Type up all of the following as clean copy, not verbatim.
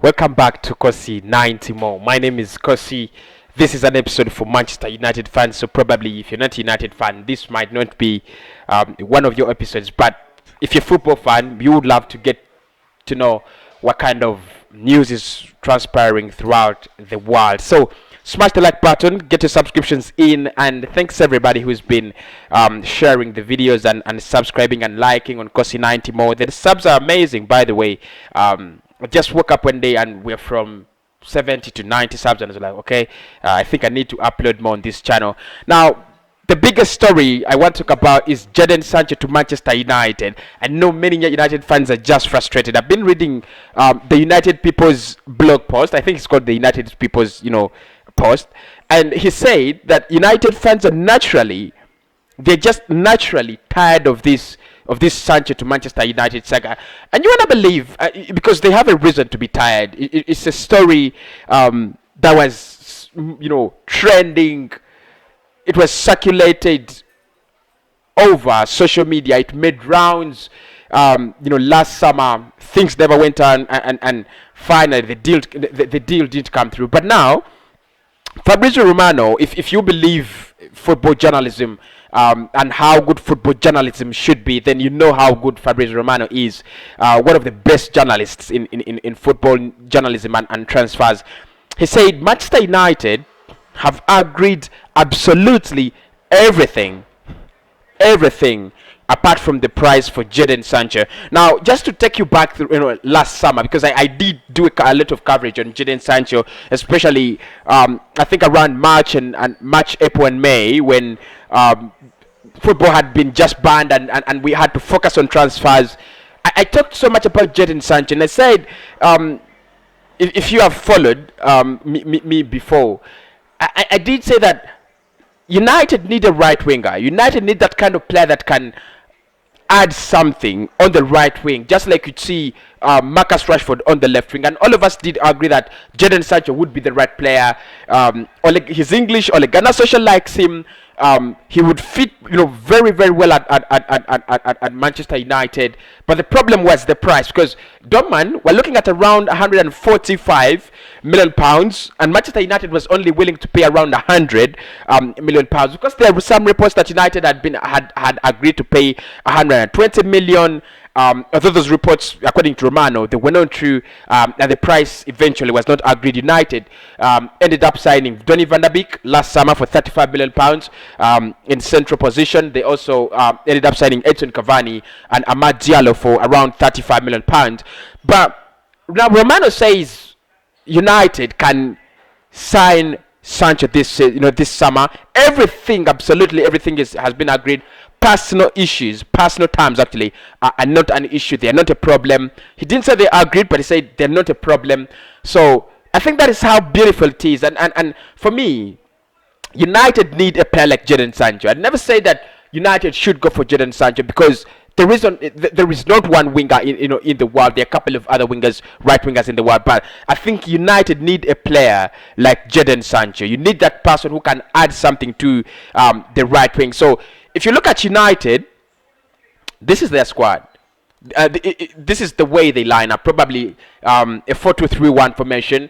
Welcome back to Kosi 90 More. My name is Kosi. This is an episode for Manchester United fans, so probably if you're not a United fan, this might not be one of your episodes. But if you're a football fan, you would love to get to know what kind of news is transpiring throughout the world. So smash the like button, get your subscriptions in, and thanks everybody who's been sharing the videos and subscribing and liking on Kosi 90 More. The subs are amazing, by the way. I just woke up one day and we're from 70 to 90 subs, and I was like, okay, I think I need to upload more on this channel. Now, the biggest story I want to talk about is Jadon Sancho to Manchester United. I know many United fans are just frustrated. I've been reading the United People's blog post. I think it's called the United People's, post. And he said that United fans are they're just naturally tired of this Sancho to Manchester United saga, and you wanna believe because they have a reason to be tired. It's a story that was trending. It was circulated over social media. It made rounds. Last summer things never went on, and finally the deal didn't come through. But now Fabrizio Romano, if you believe football journalism and how good football journalism should be, then you know how good Fabrizio Romano is. One of the best journalists in football journalism and transfers. He said Manchester United have agreed absolutely everything apart from the price for Jadon Sancho. Now, just to take you back to last summer, because I did do a lot of coverage on Jadon Sancho, especially I think around March, April, and May, when football had been just banned and we had to focus on transfers. I talked so much about Jadon Sancho, and I said, if you have followed me before, I did say that United need a right winger. United need that kind of player that can add something on the right wing, just like you'd see Marcus Rashford on the left wing. And all of us did agree that Jadon Sancho would be the right player. He's English. Ole Gunnar Solskjaer likes him. He would fit, very, very well at Manchester United. But the problem was the price, because Dortmund were looking at around 145 million pounds, and Manchester United was only willing to pay around 100 million pounds, because there were some reports that United had agreed to pay 120 million. Although those reports, according to Romano, they were not true, and the price eventually was not agreed. United ended up signing Donny van der Beek last summer for 35 million pounds in central position. They also ended up signing Edson Cavani and Amad Diallo for around 35 million pounds. But now Romano says United can sign Sancho this summer. Absolutely everything has been agreed. Personal terms actually are not an issue. They are not a problem. He didn't say they agreed, but he said they're not a problem. So I think that is how beautiful it is. And for me, United need a player like Jadon Sancho. I'd never say that United should go for Jadon Sancho, because there is not one winger in the world. There are a couple of other right wingers in the world, but I think United need a player like Jadon Sancho. You need that person who can add something to the right wing. So if you look at United, this is their squad. This is the way they line up. Probably a 4-2-3-1 formation.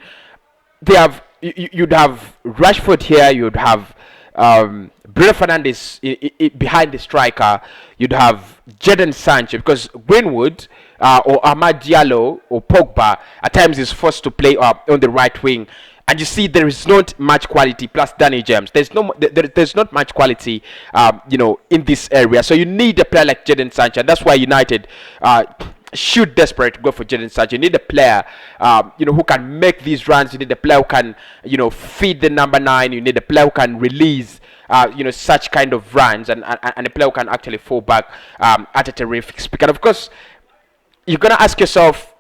You'd have Rashford here. You'd have Bruno Fernandes behind the striker. You'd have Jadon Sancho, because Greenwood or Amad Diallo or Pogba at times is forced to play on the right wing. And you see, there is not much quality. Plus Danny James, there's not much quality, in this area. So you need a player like Jadon Sancho, and that's why United should desperate go for Jadon Sancho. You need a player, who can make these runs. You need a player who can, feed the number 9. You need a player who can release, such kind of runs, and a player who can actually fall back at a terrific speed. And of course, you're gonna ask yourself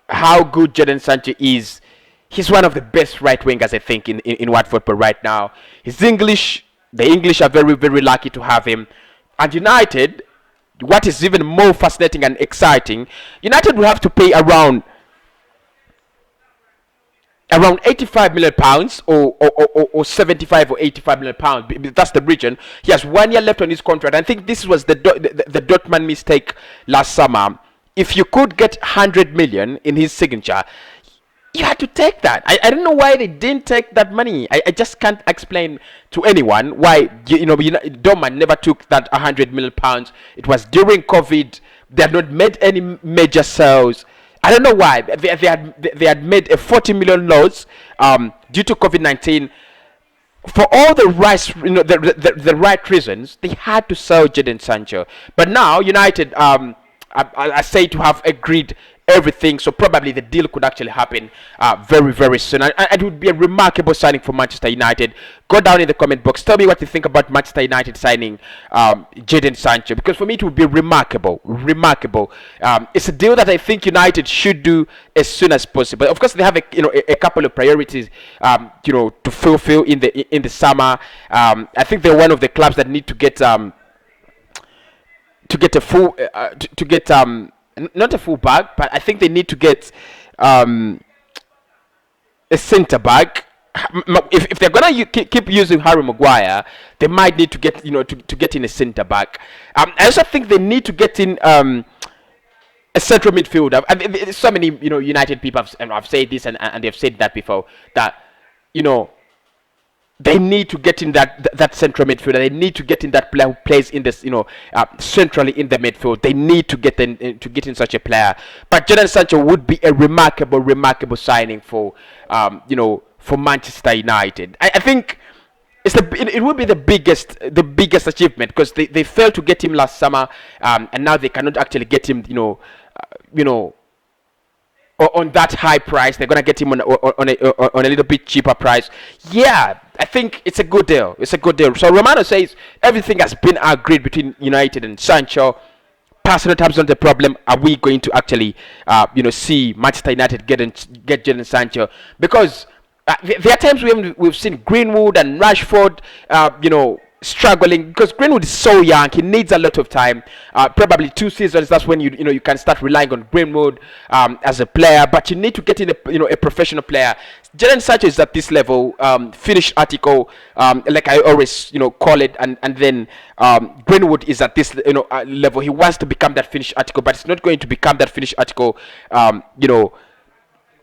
how good Jadon Sancho is. He's one of the best right wingers, I think, in world football right now. He's English. The English are very, very lucky to have him. And United, what is even more fascinating and exciting, United will have to pay around 85 million pounds or 75 or 85 million pounds. That's the region. He has 1 year left on his contract. I think this was the Dortmund mistake last summer. If you could get 100 million in his signature, You had to take that. I don't know why they didn't take that money. I just can't explain to anyone why Dortmund never took that 100 million pounds. It was during COVID. They had not made any major sales. I don't know why. They had made a 40 million loss due to COVID-19. For all the right, the right reasons, they had to sell Jadon Sancho. But now United, I say to have agreed everything, so probably the deal could actually happen very very soon, and it would be a remarkable signing for Manchester United. Go down in the comment box, tell me what you think about Manchester United signing Jadon Sancho, because for me it would be remarkable. It's a deal that I think United should do as soon as possible. Of course, they have a couple of priorities to fulfill in the summer. I think they're one of the clubs that need to get a full to get not a full back, but I think they need to get a centre back. If they're gonna keep using Harry Maguire, they might need to get to get in a centre back. I also think they need to get in a central midfielder. So many United people have said this, and they've said that before, that they need to get in that central midfielder. They need to get in that player who plays in this, centrally in the midfield. They need to get in such a player. But Jadon Sancho would be a remarkable signing for Manchester United. I think it would be the biggest achievement, because they failed to get him last summer, and now they cannot actually get him, on that high price. They're gonna get him on a little bit cheaper price. Yeah, I think it's a good deal. So Romano says everything has been agreed between United and Sancho. Personal terms not the problem. Are we going to actually see Manchester United get Jadon Sancho? Because there are times we've seen Greenwood and Rashford struggling, because Greenwood is so young. He needs a lot of time. Probably 2 seasons. That's when you can start relying on Greenwood as a player. But you need to get in a professional player. Jadon Sancho is at this level, finished article, like I always call it, and then Greenwood is at this level. He wants to become that finished article, but it's not going to become that finished article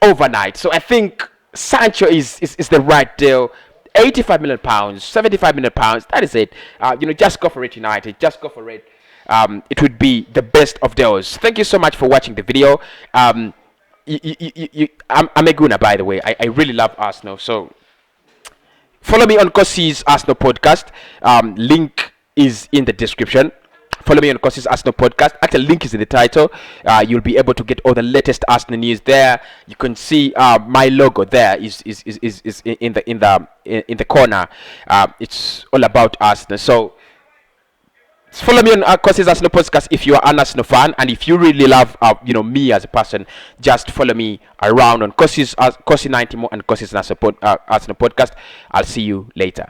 overnight. So I think Sancho is the right deal. 85 million pounds, 75 million pounds. That is it. Just go for it, United. Just go for it. It would be the best of deals. Thank you so much for watching the video. I'm a Guna, by the way. I really love Arsenal. So follow me on Kossi's Arsenal podcast. Link is in the description. Follow me on Kossi's Arsenal podcast. Actually, link is in the title. You'll be able to get all the latest Arsenal news there. You can see my logo there is in the corner. It's all about Arsenal. So follow me on Kossi's Arsenal podcast if you are an Arsenal fan, and if you really love me as a person, just follow me around on Kossi 90 more and Kossi's Arsenal podcast. I'll see you later.